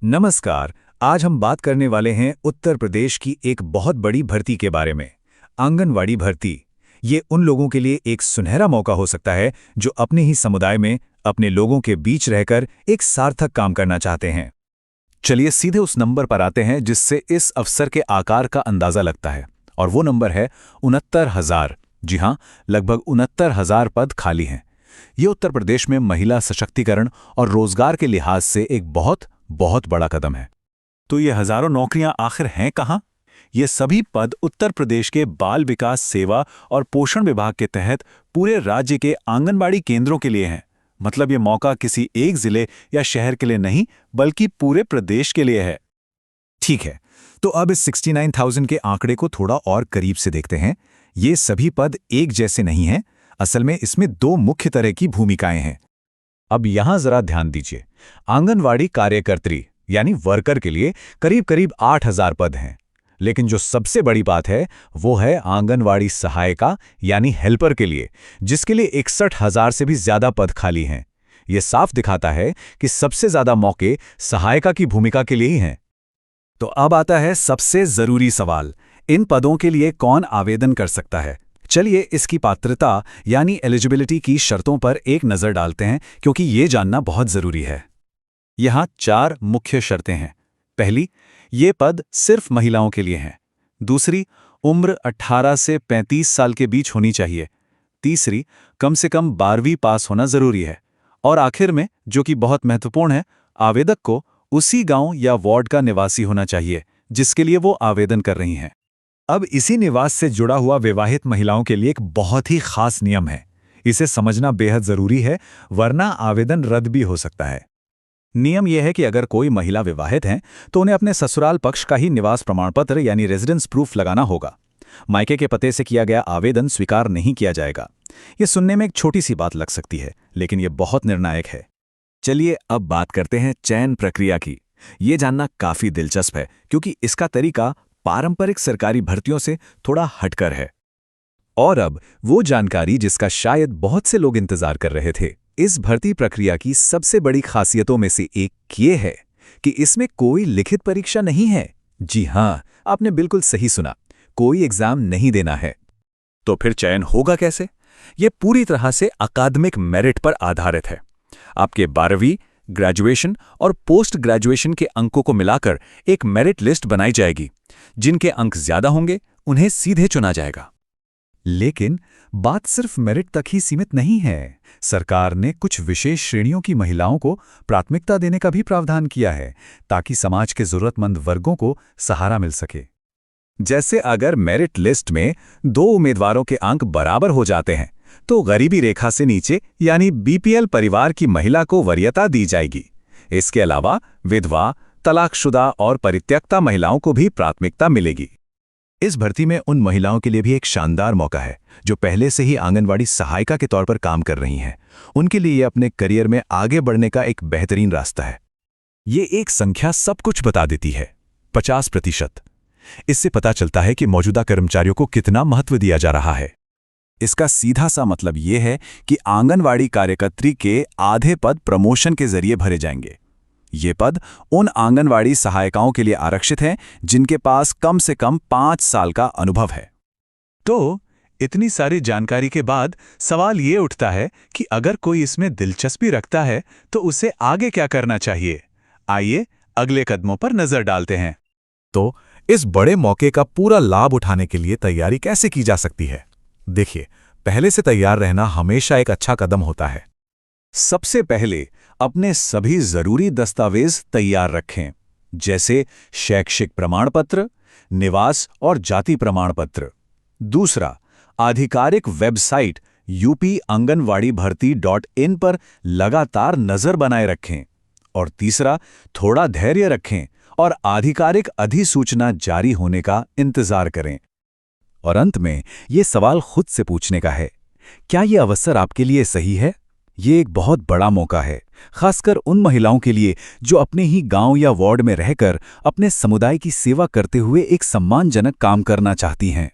नमस्कार। आज हम बात करने वाले हैं उत्तर प्रदेश की एक बहुत बड़ी भर्ती के बारे में। आंगनवाड़ी भर्ती। ये उन लोगों के लिए एक सुनहरा मौका हो सकता है जो अपने ही समुदाय में अपने लोगों के बीच रहकर एक सार्थक काम करना चाहते हैं। चलिए सीधे उस नंबर पर आते हैं जिससे इस अवसर के आकार का अंदाजा लगता है, और वो नंबर है 69,000। जी हां, लगभग 69,000 पद खाली हैं। ये उत्तर प्रदेश में महिला सशक्तिकरण और रोजगार के लिहाज से एक बहुत बहुत बड़ा कदम है। तो ये हजारों नौकरियां आखिर हैं कहां? ये सभी पद उत्तर प्रदेश के बाल विकास सेवा और पोषण विभाग के तहत पूरे राज्य के आंगनबाड़ी केंद्रों के लिए हैं। मतलब ये मौका किसी एक जिले या शहर के लिए नहीं, बल्कि पूरे प्रदेश के लिए है। ठीक है, तो अब इस 69,000 के आंकड़े को थोड़ा और करीब से देखते हैं। ये सभी पद एक जैसे नहीं हैं। असल में इसमें दो मुख्य तरह की भूमिकाएं हैं। अब यहां जरा ध्यान दीजिए। आंगनवाड़ी कार्यकर्त्री यानी वर्कर के लिए करीब करीब 8,000 पद हैं। लेकिन जो सबसे बड़ी बात है वो है आंगनवाड़ी सहायिका यानी हेल्पर के लिए, जिसके लिए 61,000 से भी ज्यादा पद खाली हैं। ये साफ दिखाता है कि सबसे ज्यादा मौके सहायिका की भूमिका के लिए ही हैं। तो अब आता है सबसे जरूरी सवाल, इन पदों के लिए कौन आवेदन कर सकता है? चलिए इसकी पात्रता यानी एलिजिबिलिटी की शर्तों पर एक नजर डालते हैं, क्योंकि ये जानना बहुत जरूरी है। यहाँ 4 मुख्य शर्तें हैं। पहली, ये पद सिर्फ महिलाओं के लिए हैं। दूसरी, उम्र 18 से 35 साल के बीच होनी चाहिए। तीसरी, कम से कम 12वीं पास होना जरूरी है। और आखिर में, जो कि बहुत महत्वपूर्ण है, आवेदक को उसी गांव या वार्ड का निवासी होना चाहिए जिसके लिए वो आवेदन कर रही हैं। अब इसी निवास से जुड़ा हुआ विवाहित महिलाओं के लिए एक बहुत ही खास नियम है। इसे समझना बेहद जरूरी है, वरना आवेदन रद्द भी हो सकता है। नियम यह है कि अगर कोई महिला विवाहित है तो उन्हें अपने ससुराल पक्ष का ही निवास प्रमाण पत्र यानी रेजिडेंस प्रूफ लगाना होगा। मायके के पते से किया गया आवेदन स्वीकार नहीं किया जाएगा। यह सुनने में एक छोटी सी बात लग सकती है, लेकिन यह बहुत निर्णायक है। चलिए अब बात करते हैं चयन प्रक्रिया की। ये जानना काफी दिलचस्प है, क्योंकि इसका तरीका पारंपरिक सरकारी भर्तियों से थोड़ा हटकर है। और अब वो जानकारी जिसका शायद बहुत से लोग इंतजार कर रहे थे। इस भर्ती प्रक्रिया की सबसे बड़ी खासियतों में से एक ये है कि इसमें कोई लिखित परीक्षा नहीं है। जी हां, आपने बिल्कुल सही सुना, कोई एग्जाम नहीं देना है। तो फिर चयन होगा कैसे? यह पूरी तरह से अकादमिक मेरिट पर आधारित है। आपके 12वीं, ग्रेजुएशन और पोस्ट ग्रेजुएशन के अंकों को मिलाकर एक मेरिट लिस्ट बनाई जाएगी। जिनके अंक ज्यादा होंगे उन्हें सीधे चुना जाएगा। लेकिन बात सिर्फ मेरिट तक ही सीमित नहीं है। सरकार ने कुछ विशेष श्रेणियों की महिलाओं को प्राथमिकता देने का भी प्रावधान किया है, ताकि समाज के जरूरतमंद वर्गों को सहारा मिल सके। जैसे अगर मेरिट लिस्ट में 2 उम्मीदवारों के अंक बराबर हो जाते हैं तो गरीबी रेखा से नीचे यानी बीपीएल परिवार की महिला को वरीयता दी जाएगी। इसके अलावा विधवा, तलाकशुदा और परित्यक्ता महिलाओं को भी प्राथमिकता मिलेगी। इस भर्ती में उन महिलाओं के लिए भी एक शानदार मौका है जो पहले से ही आंगनवाड़ी सहायिका के तौर पर काम कर रही हैं। उनके लिए ये अपने करियर में आगे बढ़ने का एक बेहतरीन रास्ता है। ये एक संख्या सब कुछ बता देती है, 50%। इससे पता चलता है कि मौजूदा कर्मचारियों को कितना महत्व दिया जा रहा है। इसका सीधा सा मतलब ये है कि आंगनवाड़ी कार्यकर्त्री के आधे पद प्रमोशन के जरिए भरे जाएंगे। ये पद उन आंगनवाड़ी सहायिकाओं के लिए आरक्षित हैं जिनके पास कम से कम 5 साल का अनुभव है। तो इतनी सारी जानकारी के बाद सवाल ये उठता है कि अगर कोई इसमें दिलचस्पी रखता है तो उसे आगे क्या करना चाहिए? आइए अगले कदमों पर नजर डालते हैं। तो इस बड़े मौके का पूरा लाभ उठाने के लिए तैयारी कैसे की जा सकती है? देखिए, पहले से तैयार रहना हमेशा एक अच्छा कदम होता है। सबसे पहले अपने सभी जरूरी दस्तावेज तैयार रखें, जैसे शैक्षिक प्रमाण पत्र, निवास और जाति प्रमाण पत्र। दूसरा, आधिकारिक वेबसाइट upanganwadiBharti.in पर लगातार नजर बनाए रखें। और तीसरा, थोड़ा धैर्य रखें और आधिकारिक अधिसूचना जारी होने का इंतजार करें। और अंत में ये सवाल खुद से पूछने का है, क्या ये अवसर आपके लिए सही है? ये एक बहुत बड़ा मौका है, खासकर उन महिलाओं के लिए जो अपने ही गांव या वार्ड में रहकर अपने समुदाय की सेवा करते हुए एक सम्मानजनक काम करना चाहती हैं।